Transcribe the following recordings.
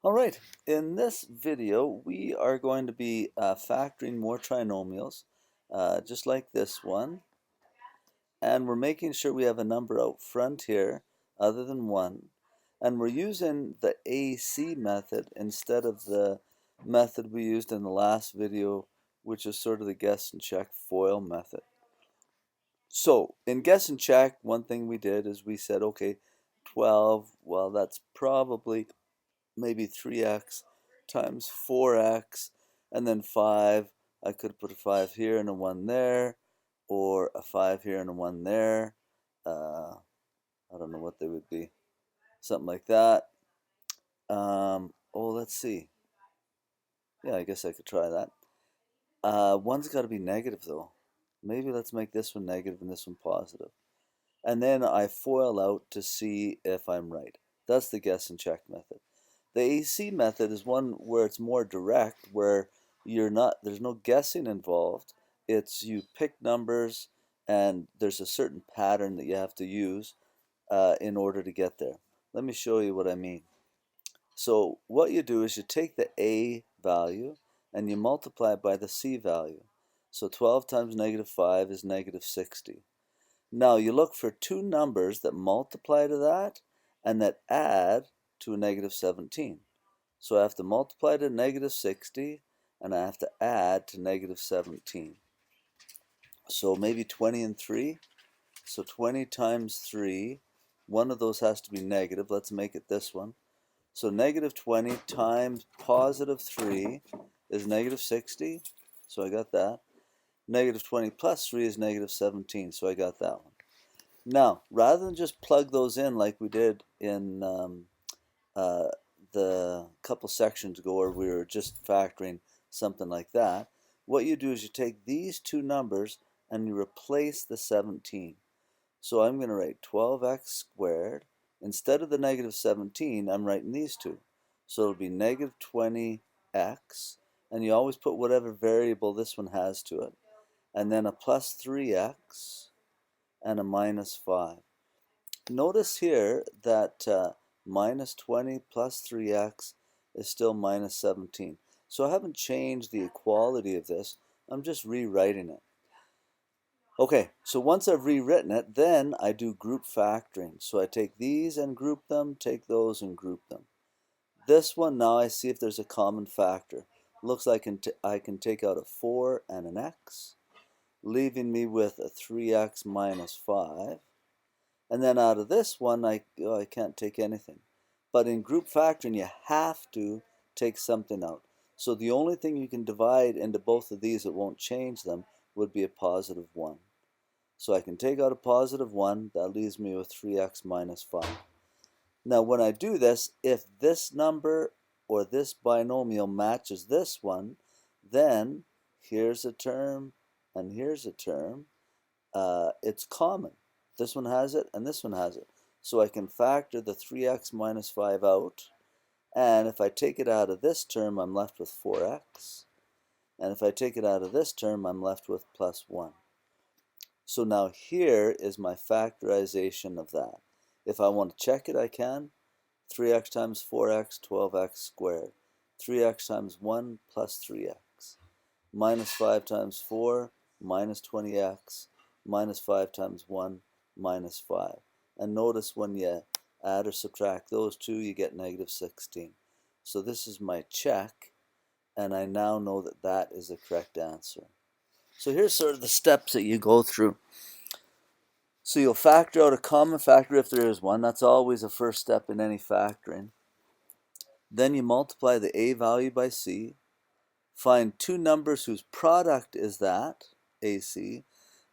All right, in this video we are going to be factoring more trinomials just like this one, and we're making sure we have a number out front here other than 1, and we're using the AC method instead of the method we used in the last video, which is sort of the guess and check FOIL method. So in guess and check, one thing we did is we said, okay, 12, well, that's probably maybe 3x times 4x, and then 5, I could put a 5 here and a 1 there, or a 5 here and a 1 there. I don't know what they would be. Something like that. Oh, let's see. Yeah, I guess I could try that. One's got to be negative, though. Maybe let's make this one negative and this one positive. And then I FOIL out to see if I'm right. That's the guess and check method. The AC method is one where it's more direct, where there's no guessing involved. It's you pick numbers and there's a certain pattern that you have to use in order to get there. Let me show you what I mean. So what you do is you take the A value and you multiply it by the C value. So 12 times negative 5 is negative 60. Now you look for two numbers that multiply to that and that add to a negative 17. So I have to multiply to negative 60 and I have to add to negative 17. So maybe 20 and 3. So 20 times 3, one of those has to be negative. Let's make it this one. So negative 20 times positive 3 is negative 60. So I got that. Negative 20 plus 3 is negative 17. So I got that one. Now, rather than just plug those in like we did in the couple sections ago where we were just factoring something like that, what you do is you take these two numbers and you replace the 17. So I'm going to write 12x squared. Instead of the negative 17, I'm writing these two. So it'll be negative 20x, and you always put whatever variable this one has to it, and then a plus 3x and a minus 5. Notice here that minus 20 plus 3x is still minus 17. So I haven't changed the equality of this, I'm just rewriting it. Okay, so once I've rewritten it, then I do group factoring. So I take these and group them, take those and group them. This one, now I see if there's a common factor. Looks like I can take out a 4 and an x, leaving me with a 3x minus 5. And then out of this one, I can't take anything. But in group factoring, you have to take something out. So the only thing you can divide into both of these that won't change them would be a positive 1. So I can take out a positive 1. That leaves me with 3x minus 5. Now when I do this, if this number or this binomial matches this one, then here's a term and here's a term. It's common. This one has it and this one has it. So I can factor the 3x minus 5 out, and if I take it out of this term, I'm left with 4x, and if I take it out of this term, I'm left with plus 1. So now here is my factorization of that. If I want to check it, I can. 3x times 4x, 12x squared. 3x times 1 plus 3x. Minus 5 times 4, minus 20x. Minus 5 times 1, minus 5. And notice when you add or subtract those two, you get negative 16. So this is my check, and I now know that that is the correct answer. So here's sort of the steps that you go through. So you'll factor out a common factor if there is one. That's always a first step in any factoring. Then you multiply the A value by C. Find two numbers whose product is that, AC,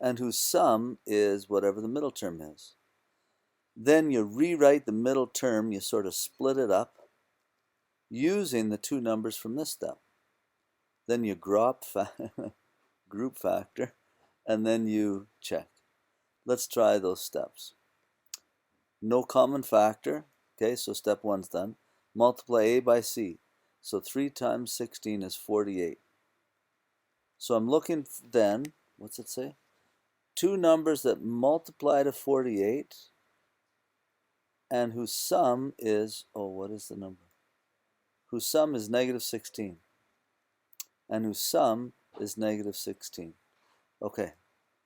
and whose sum is whatever the middle term is. Then you rewrite the middle term, you sort of split it up using the two numbers from this step. Then you group factor, and then you check. Let's try those steps. No common factor. Okay, so step 1's done. Multiply A by C. So 3 times 16 is 48. So I'm looking then, what's it say? Two numbers that multiply to 48 and whose sum is, oh, what is the number? whose sum is negative 16, and whose sum is negative 16. Okay,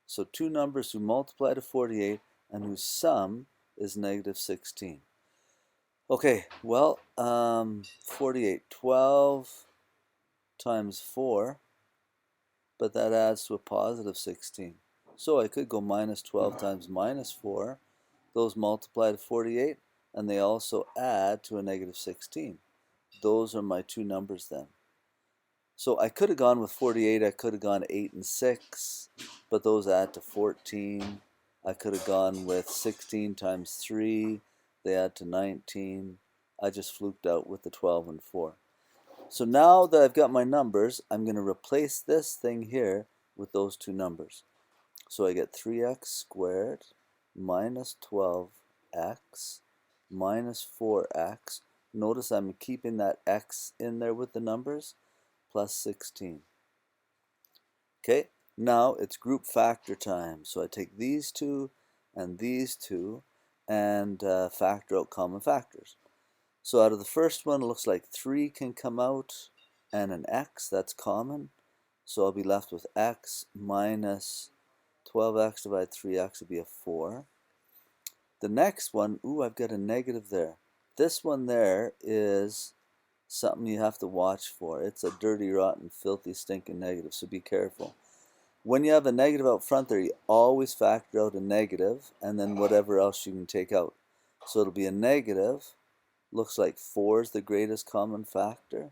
so two numbers who multiply to 48 and whose sum is negative 16. Okay, well, 48, 12 times 4, but that adds to a positive 16. So I could go minus 12 times minus 4. Those multiply to 48, and they also add to a negative 16. Those are my two numbers then. So I could have gone with 48, I could have gone 8 and 6, but those add to 14. I could have gone with 16 times 3, they add to 19. I just fluked out with the 12 and 4. So now that I've got my numbers, I'm going to replace this thing here with those two numbers. So I get 3x squared minus 12x minus 4x. Notice I'm keeping that x in there with the numbers, plus 16. Okay, now it's group factor time. So I take these two and factor out common factors. So out of the first one, it looks like 3 can come out and an x, that's common. So I'll be left with x minus 12x divided 3x would be a 4. The next one, ooh, I've got a negative there. This one there is something you have to watch for. It's a dirty, rotten, filthy, stinking negative, so be careful. When you have a negative out front there, you always factor out a negative and then whatever else you can take out. So it'll be a negative. Looks like 4 is the greatest common factor.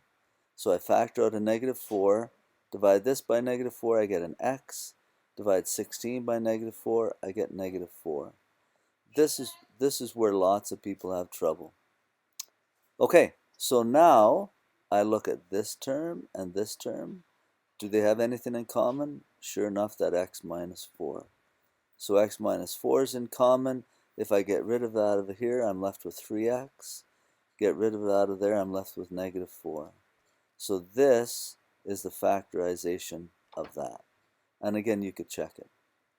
So I factor out a negative 4. Divide this by negative 4, I get an x. Divide 16 by negative 4, I get negative 4. This is where lots of people have trouble. Okay, so now I look at this term and this term. Do they have anything in common? Sure enough, that x minus 4. So x minus 4 is in common. If I get rid of that out of here, I'm left with 3x. Get rid of it out of there, I'm left with negative 4. So this is the factorization of that. And again, you could check it.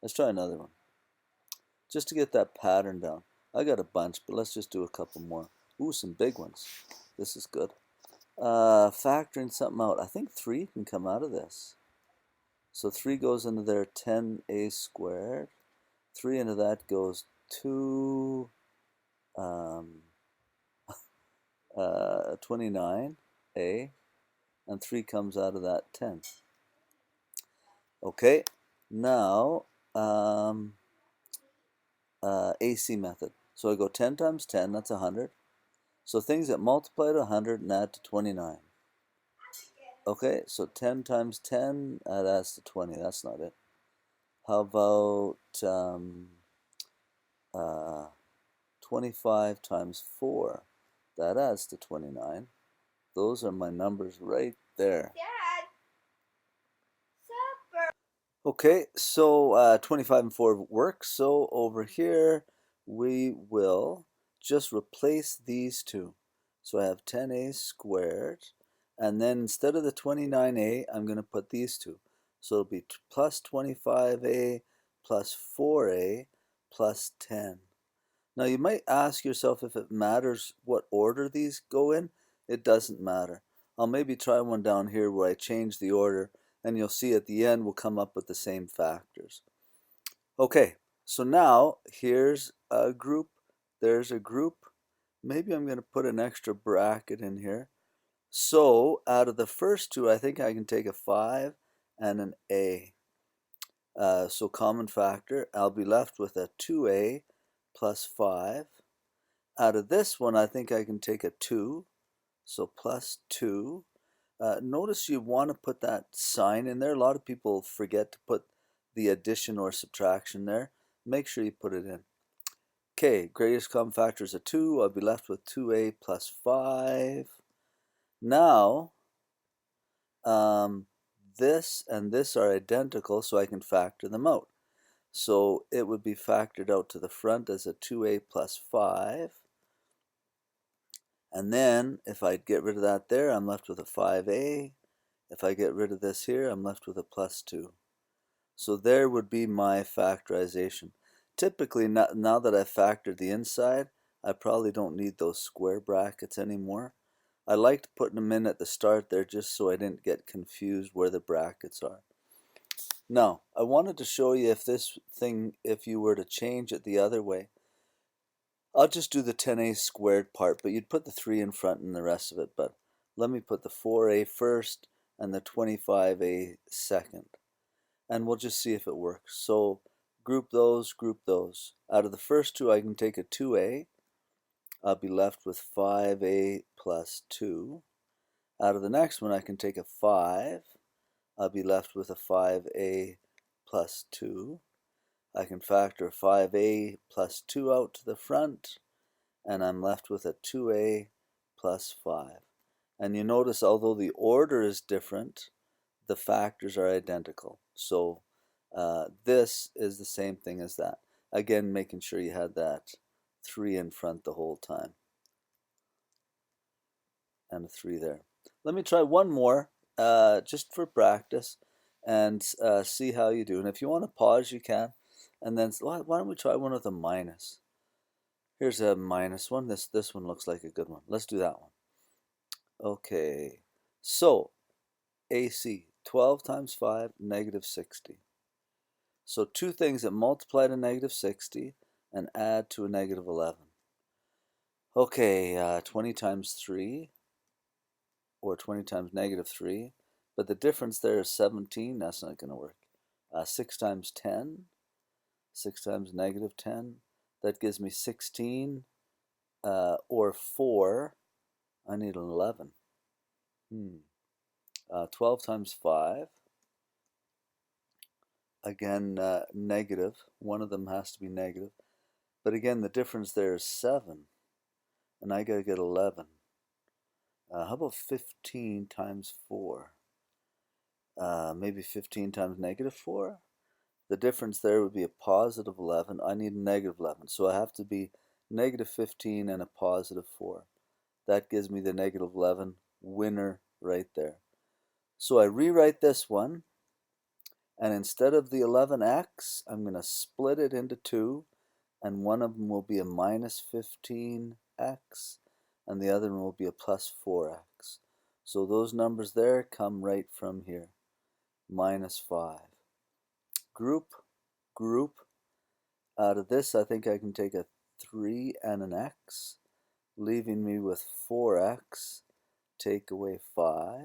Let's try another one. Just to get that pattern down. I got a bunch, but let's just do a couple more. Ooh, some big ones. This is good. Factoring something out. I think 3 can come out of this. So 3 goes into there, 10a squared. 3 into that goes 2, 29a. And 3 comes out of that, 10. Okay, now AC method. So I go 10 times 10, that's 100. So things that multiply to 100 and add to 29. Okay, so 10 times 10, that adds to 20. That's not it. How about 25 times 4? That adds to 29. Those are my numbers right there. Dad, supper. Okay, so 25 and 4 works. So over here, we will just replace these two. So I have 10a squared, and then instead of the 29a, I'm going to put these two. So it'll be plus 25a plus 4a plus 10. Now you might ask yourself if it matters what order these go in. It doesn't matter. I'll maybe try one down here where I change the order, and you'll see at the end we'll come up with the same factors. Okay, so now here's a group, there's a group. Maybe I'm going to put an extra bracket in here. So out of the first two, I think I can take a 5 and an a. So common factor, I'll be left with a 2a plus 5. Out of this one, I think I can take a 2, so plus 2. Notice you want to put that sign in there. A lot of people forget to put the addition or subtraction there. Make sure you put it in. Okay, greatest common factor is a 2. I'll be left with 2a plus 5. Now, this and this are identical, so I can factor them out. So it would be factored out to the front as a 2a plus 5. And then if I get rid of that there, I'm left with a 5a. If I get rid of this here, I'm left with a plus 2. So there would be my factorization. Typically, now that I've factored the inside, I probably don't need those square brackets anymore. I liked putting them in at the start there just so I didn't get confused where the brackets are. Now, I wanted to show you if you were to change it the other way. I'll just do the 10a squared part, but you'd put the 3 in front and the rest of it. But let me put the 4a first and the 25a second. And we'll just see if it works. So group those, group those. Out of the first two, I can take a 2a. I'll be left with 5a plus 2. Out of the next one, I can take a 5. I'll be left with a 5a plus 2. I can factor 5a plus 2 out to the front, and I'm left with a 2a plus 5. And you notice, although the order is different, the factors are identical. So this is the same thing as that. Again, making sure you had that 3 in front the whole time. And a 3 there. Let me try one more just for practice and see how you do. And if you want to pause, you can. And then why don't we try one with a minus? Here's a minus one. This one looks like a good one. Let's do that one. Okay. So AC, 12 times 5, negative 60. So two things that multiply to negative 60 and add to a negative 11. Okay, 20 times 3, or 20 times negative 3. But the difference there is 17. That's not going to work. 6 times 10. 6 times negative 10. That gives me 16, or 4. I need an 11. 12 times 5. Again, negative. One of them has to be negative. But again, the difference there is 7. And I got to get 11. How about 15 times 4? Maybe 15 times negative 4? The difference there would be a positive 11. I need a negative 11. So I have to be negative 15 and a positive 4. That gives me the negative 11 winner right there. So I rewrite this one. And instead of the 11x, I'm going to split it into 2. And one of them will be a minus 15x. And the other one will be a plus 4x. So those numbers there come right from here. Minus 5. Group. Out of this, I think I can take a 3 and an x, leaving me with 4x. Take away 5.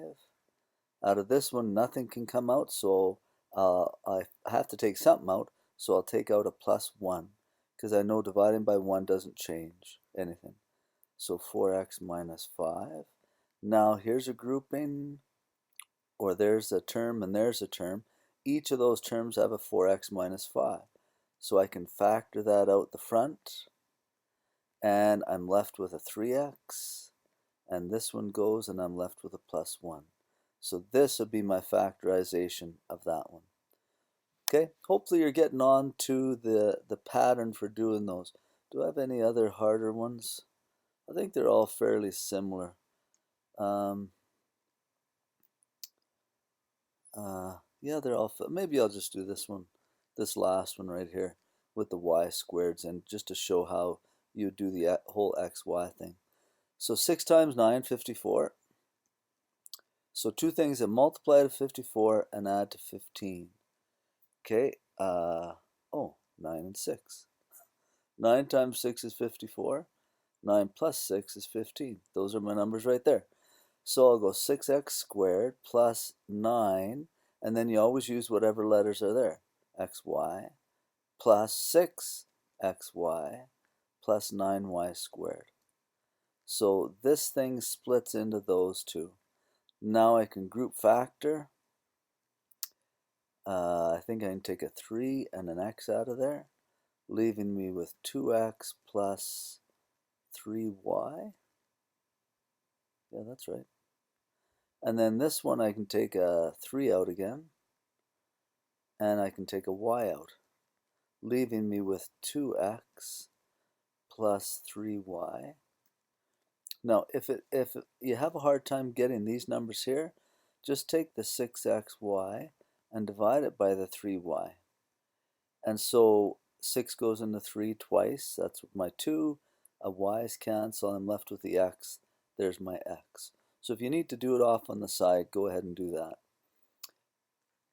Out of this one, nothing can come out, so I have to take something out, so I'll take out a plus 1, because I know dividing by 1 doesn't change anything. So 4x minus 5. Now here's a grouping, or there's a term and there's a term. Each of those terms have a 4x minus 5. So I can factor that out the front, and I'm left with a 3x, and this one goes, and I'm left with a plus 1. So this would be my factorization of that one. Okay, hopefully you're getting on to the pattern for doing those. Do I have any other harder ones? I think they're all fairly similar. Yeah, they're all, maybe I'll just do this one, this last one right here with the y squareds, and just to show how you do the whole xy thing. So 6 times 9, 54. So two things that multiply to 54 and add to 15. Okay, 9 and 6. 9 times 6 is 54. 9 plus 6 is 15. Those are my numbers right there. So I'll go 6x squared plus 9, and then you always use whatever letters are there. xy plus 6xy plus 9y squared. So this thing splits into those two. Now I can group factor. I think I can take a 3 and an x out of there, leaving me with 2x plus 3y. Yeah, that's right. And then this one I can take a 3 out again, and I can take a y out, leaving me with 2x plus 3y. Now, if you have a hard time getting these numbers here, just take the 6xy and divide it by the 3y. And so 6 goes into 3 twice. That's my 2. A y's cancel. I'm left with the x. there's my x. So if you need to do it off on the side, go ahead and do that.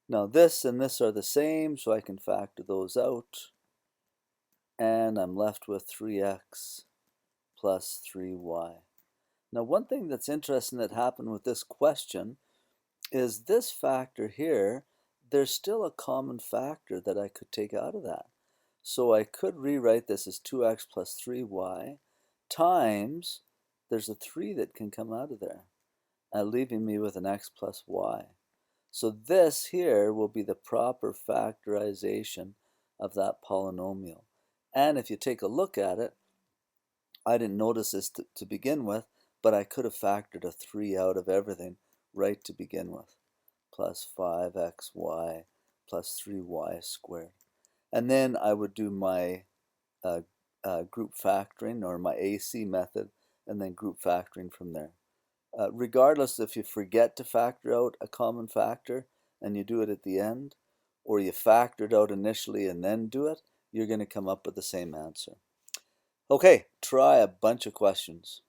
Now this and this are the same, so I can factor those out. And I'm left with 3x plus 3y. Now one thing that's interesting that happened with this question is this factor here, there's still a common factor that I could take out of that. So I could rewrite this as 2x plus 3y times, there's a 3 that can come out of there, leaving me with an x plus y. So this here will be the proper factorization of that polynomial. And if you take a look at it, I didn't notice this to begin with, but I could have factored a 3 out of everything right to begin with. Plus 5xy plus 3y squared. And then I would do my group factoring, or my AC method, and then group factoring from there. Regardless if you forget to factor out a common factor and you do it at the end, or you factor it out initially and then do it, you're going to come up with the same answer. Okay, try a bunch of questions.